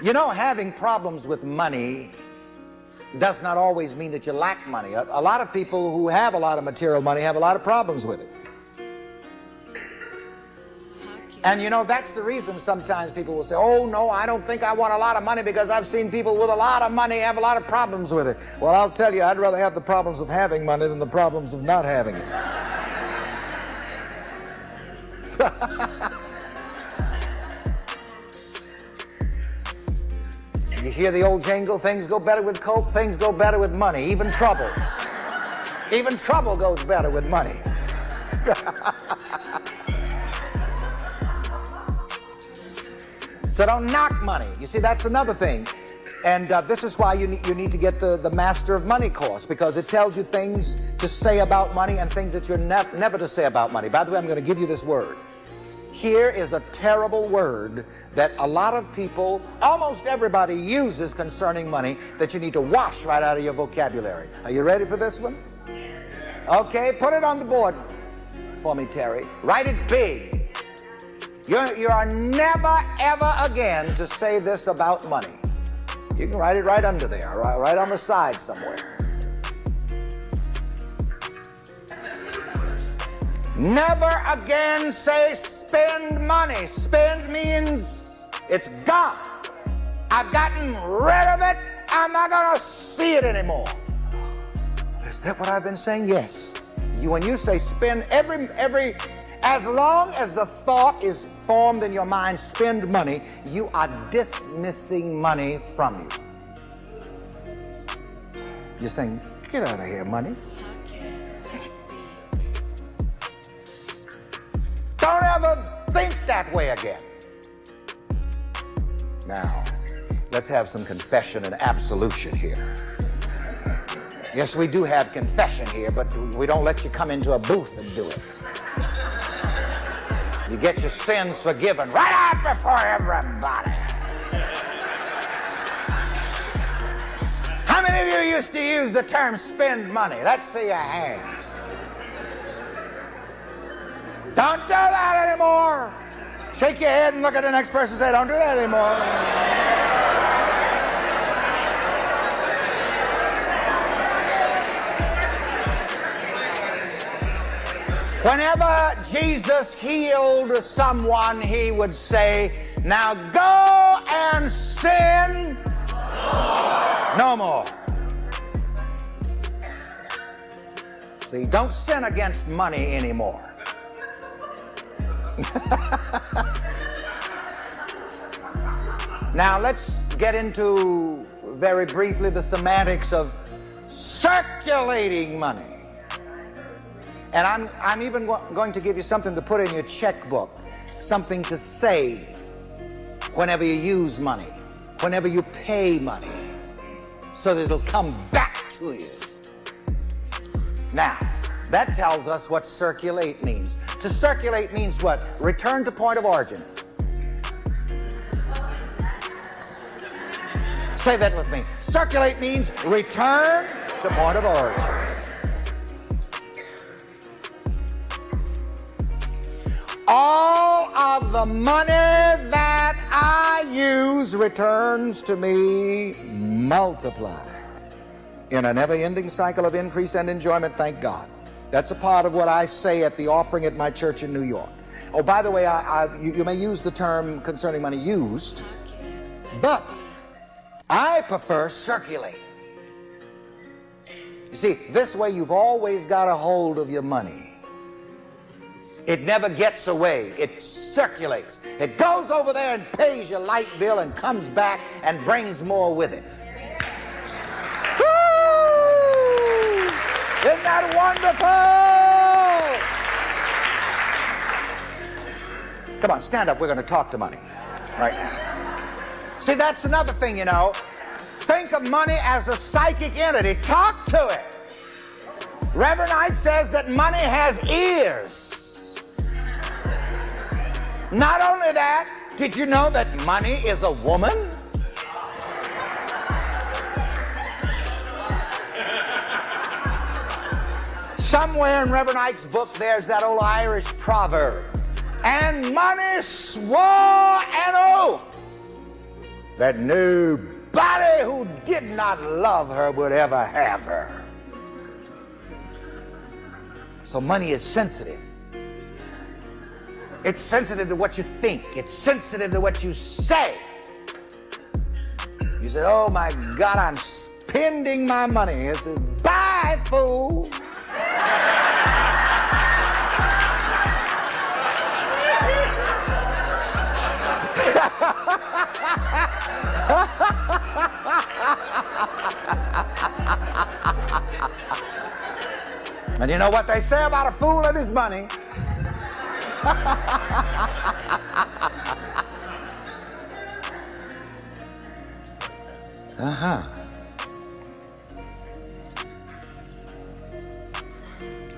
You know, having problems with money does not always mean that you lack money. A lot of people who have a lot of material money have a lot of problems with it. And you know, that's the reason sometimes people will say, oh no, I don't think I want a lot of money because I've seen people with a lot of money have a lot of problems with it. Well, I'll tell you, I'd rather have the problems of having money than the problems of not having it. You hear the old jingle, things go better with coke, things go better with money, even trouble. Even trouble goes better with money. So don't knock money. You see, that's another thing. And this is why you need to get the Master of Money course, because it tells you things to say about money and things that you're never to say about money. By the way, I'm going to give you this word. Here is a terrible word that a lot of people, almost everybody, uses concerning money that you need to wash right out of your vocabulary. Are you ready for this one? Okay, put it on the board for me, Terry. Write it big. You are never, ever again to say this about money. You can write it right under there, right on the side somewhere. Never again say spend money. Spend means it's gone. I've gotten rid of it. I'm not going to see it anymore. Is that what I've been saying? Yes. When you say spend, as long as the thought is formed in your mind, spend money, you are dismissing money from you. You're saying, get out of here, money. Don't ever think that way again. Now, let's have some confession and absolution here. Yes, we do have confession here, but we don't let you come into a booth and do it. You get your sins forgiven right out before everybody. How many of you used to use the term spend money? Let's see your hands. Don't do that anymore. Shake your head and look at the next person and say, don't do that anymore. Whenever Jesus healed someone, he would say, now go and sin no more. See, don't sin against money anymore. Now let's get into, very briefly, the semantics of circulating money. And I'm even going to give you something to put in your checkbook, something to say whenever you use money, whenever you pay money, so that it'll come back to you. Now, that tells us what circulate means. To circulate means what? Return to point of origin. Say that with me. Circulate means return to point of origin. All of the money that I use returns to me multiplied in a never-ending cycle of increase and enjoyment, thank God. That's a part of what I say at the offering at my church in New York. Oh, by the way, you may use the term concerning money used, but I prefer circulate. You see, this way you've always got a hold of your money. It never gets away. It circulates. It goes over there and pays your light bill and comes back and brings more with it. Woo! Isn't that wonderful? Come on, stand up. We're going to talk to money right now. See, that's another thing, you know. Think of money as a psychic entity. Talk to it. Rev Ike says that money has ears. Not only that, did you know that money is a woman? Somewhere in Rev Ike's book, there's that old Irish proverb. And money swore an oath that nobody who did not love her would ever have her. So money is sensitive. It's sensitive to what you think. It's sensitive to what you say. You say, oh my God, I'm spending my money. It says, bye, fool. And you know what they say about a fool and his money?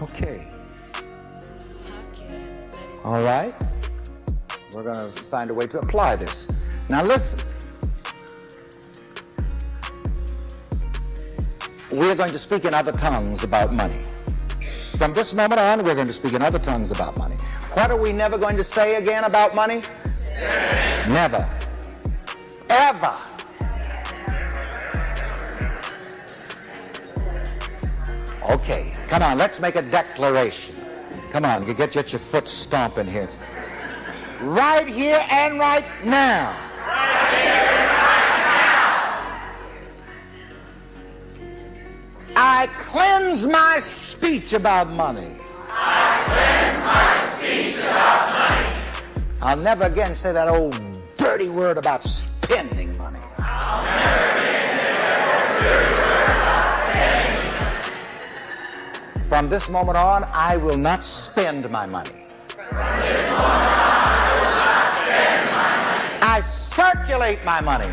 Okay. All right. We're going to find a way to apply this. Now listen. We're going to speak in other tongues about money. From this moment on, we're going to speak in other tongues about money. What are we never going to say again about money? Never. Ever. Okay, come on, let's make a declaration. Come on, you get your foot stomping here. Right here and right now. Right here and right now. I cleanse my speech about money. I cleanse my speech about money. I'll never again say that old dirty word about spending money. I'll never again say that old dirty word about spending money. From this moment on, I will not spend my money. From this moment on, I will not spend my money. I circulate my money. I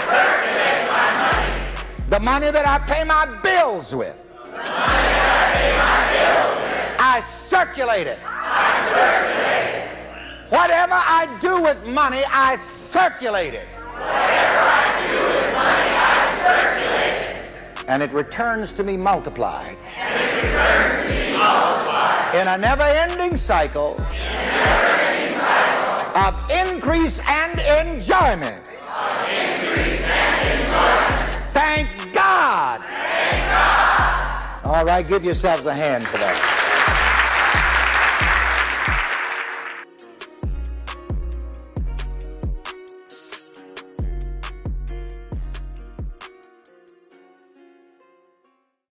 circulate my money. The money that I pay my bills with. The money that I pay my bills with. I circulate it. I circulate it. Whatever I do with money, I circulate it. Whatever I do with money, I circulate it. And it returns to me multiplied. And it returns to me multiplied. In a never-ending cycle. In a never-ending cycle. Of increase and enjoyment. Of increase and enjoyment. Thank God. Thank God. All right, give yourselves a hand for that.